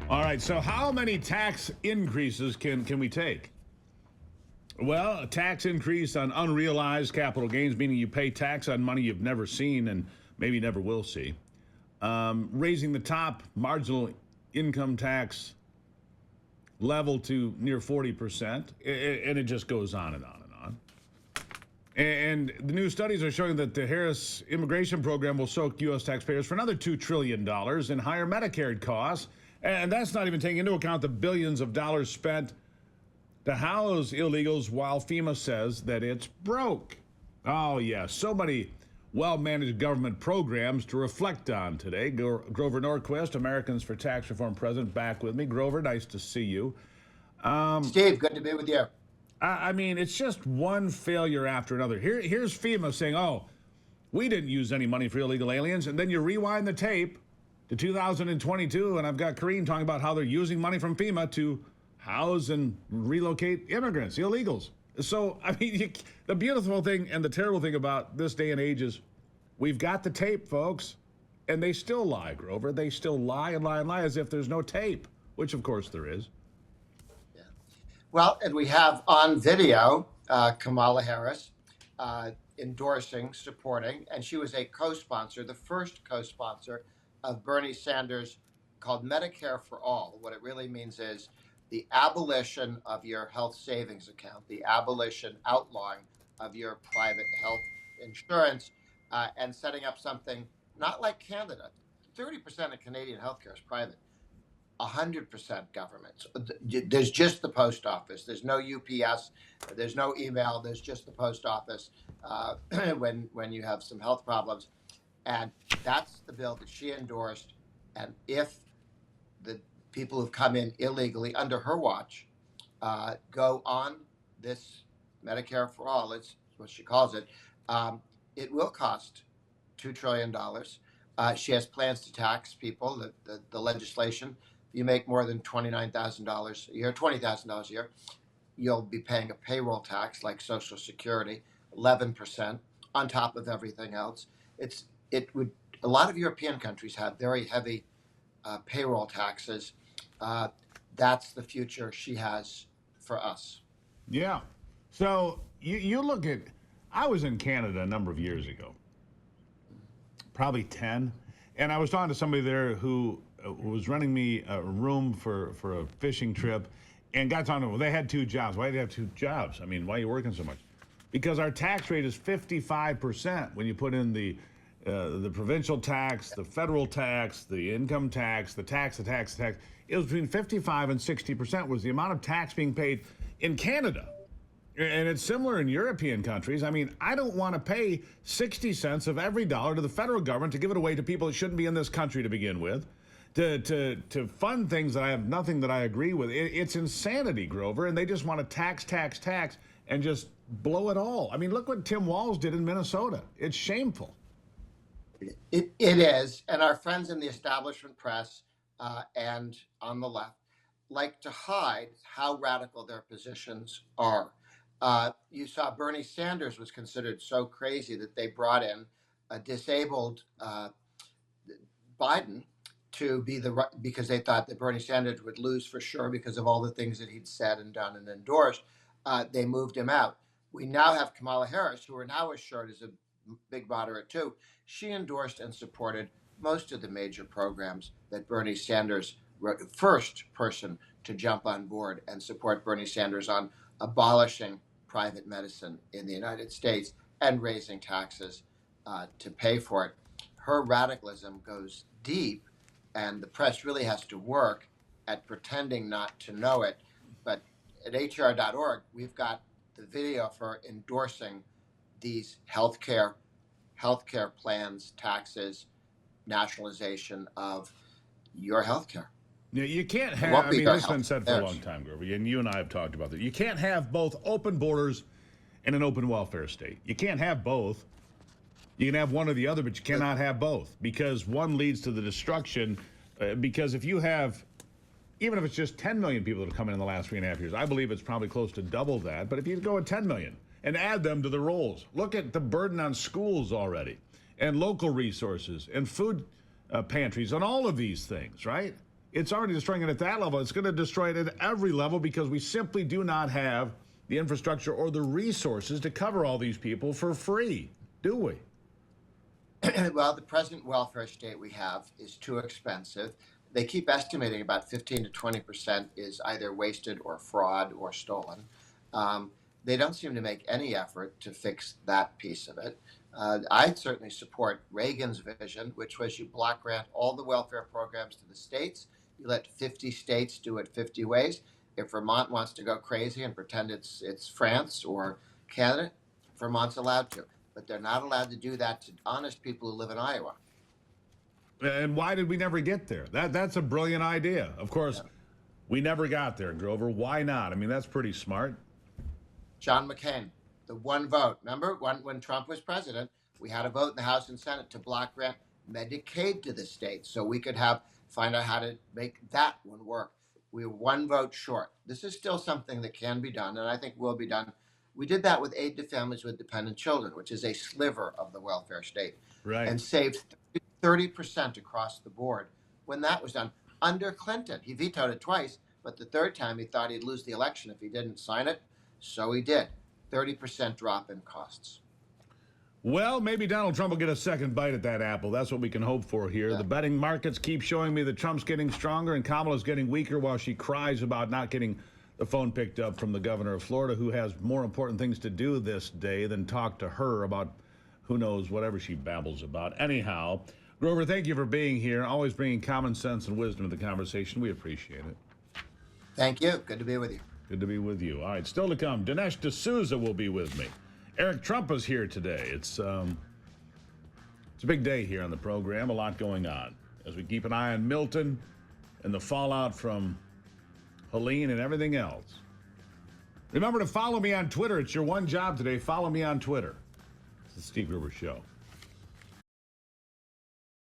All right, so how many tax increases can we take? Well, a tax increase on unrealized capital gains, meaning you pay tax on money you've never seen and maybe never will see. Raising the top marginal income tax level to near 40%, and it just goes on and on and on. And the new studies are showing that the Harris immigration program will soak U.S. taxpayers for another $2 trillion in higher Medicare costs. And that's not even taking into account the billions of dollars spent to house illegals while FEMA says that it's broke. Oh, yeah, so many well-managed government programs to reflect on today. Grover Norquist, Americans for Tax Reform president, back with me. Grover, nice to see you. Steve, good to be with you. I mean, it's just one failure after another. Here's FEMA saying, oh, we didn't use any money for illegal aliens. And then you rewind the tape to 2022, and I've got Karine talking about how they're using money from FEMA to house and relocate immigrants, illegals. So, I mean, the beautiful thing and the terrible thing about this day and age is we've got the tape, folks, and they still lie, Grover. They still lie and lie and lie as if there's no tape, which, of course, there is. Yeah. Well, and we have on video Kamala Harris endorsing, supporting, and she was a co-sponsor, the first co-sponsor of Bernie Sanders called Medicare for All. What it really means is the abolition of your health savings account, the abolition, outlawing of your private health insurance, and setting up something not like Canada. 30% of Canadian healthcare is private, 100% government. So there's just the post office. There's no UPS. There's no email. There's just the post office when you have some health problems. And that's the bill that she endorsed. And if the people who've come in illegally under her watch go on this Medicare for All, it's what she calls it, it will cost $2 trillion. She has plans to tax people. The legislation, if you make more than $29,000 a year, $20,000 a year, you'll be paying a payroll tax like Social Security, 11% on top of everything else. A lot of European countries have very heavy payroll taxes. That's the future she has for us. Yeah. So you look at, I was in Canada a number of years ago, probably 10, and I was talking to somebody there who was renting me a room for a fishing trip, and got talking to them. Well, they had two jobs. Why do you have two jobs? I mean, why are you working so much? Because our tax rate is 55% when you put in the provincial tax, the federal tax, the income tax, the tax. It was between 55 and 60% was the amount of tax being paid in Canada. And it's similar in European countries. I mean, I don't want to pay 60 cents of every dollar to the federal government to give it away to people that shouldn't be in this country to begin with, to fund things that I have nothing that I agree with. It's insanity, Grover, and they just want to tax, and just blow it all. I mean, look what Tim Walz did in Minnesota. It's shameful. It is, and our friends in the establishment press and on the left like to hide how radical their positions are. You saw Bernie Sanders was considered so crazy that they brought in a disabled Biden to be because they thought that Bernie Sanders would lose for sure because of all the things that he'd said and done and endorsed. They moved him out. We now have Kamala Harris, who are now assured is a big moderate too. She endorsed and supported most of the major programs that Bernie Sanders, first person to jump on board and support Bernie Sanders on abolishing private medicine in the United States and raising taxes to pay for it. Her radicalism goes deep, and the press really has to work at pretending not to know it. But at hr.org, we've got the video of her endorsing these healthcare plans, taxes, nationalization of your healthcare. Yeah, you can't have, I mean, this has been said for a long time, Grover, and you and I have talked about that. You can't have both open borders and an open welfare state. You can't have both. You can have one or the other, but you cannot have both, because one leads to the destruction. Because if you have, even if it's just 10 million people that have come in the last 3.5 years, I believe it's probably close to double that. But if you go with 10 million and add them to the rolls, look at the burden on schools already, and local resources, and food pantries, and all of these things, right? it's already destroying it at that level. It's going to destroy it at every level because we simply do not have the infrastructure or the resources to cover all these people for free, do we? Well, the present welfare state we have is too expensive. They keep estimating about 15 to 20% is either wasted or fraud or stolen. They don't seem to make any effort to fix that piece of it. I certainly support Reagan's vision, which was you block grant all the welfare programs to the states. You let 50 states do it 50 ways. If Vermont wants to go crazy and pretend it's France or Canada, Vermont's allowed to, but they're not allowed to do that to honest people who live in Iowa. And why did we never get there? That's a brilliant idea. Of course, we never got there, Grover. Why not? I mean, that's pretty smart. John McCain, the one vote. Remember when Trump was president, we had a vote in the House and Senate to block grant Medicaid to the states so we could find out how to make that one work. We were one vote short. This is still something that can be done, and I think will be done. We did that with aid to families with dependent children, which is a sliver of the welfare state, Right. and saved 30% across the board when that was done under Clinton. He vetoed it twice, but the third time he thought he'd lose the election if he didn't sign it. So he did. 30% drop in costs. Well, maybe Donald Trump will get a second bite at that apple. That's what we can hope for here. Yeah. The betting markets keep showing me that Trump's getting stronger and Kamala's getting weaker while she cries about not getting the phone picked up from the governor of Florida, who has more important things to do this day than talk to her about who knows whatever she babbles about. Anyhow, Grover, thank you for being here, always bringing common sense and wisdom to the conversation. We appreciate it. Thank you. Good to be with you. Good to be with you. All right, still to come, Dinesh D'Souza will be with me. Eric Trump is here today. It's a big day here on the program, a lot going on. As we keep an eye on Milton and the fallout from Helene and everything else. Remember to follow me on Twitter. It's your one job today. Follow me on Twitter. It's the Steve Gruber Show.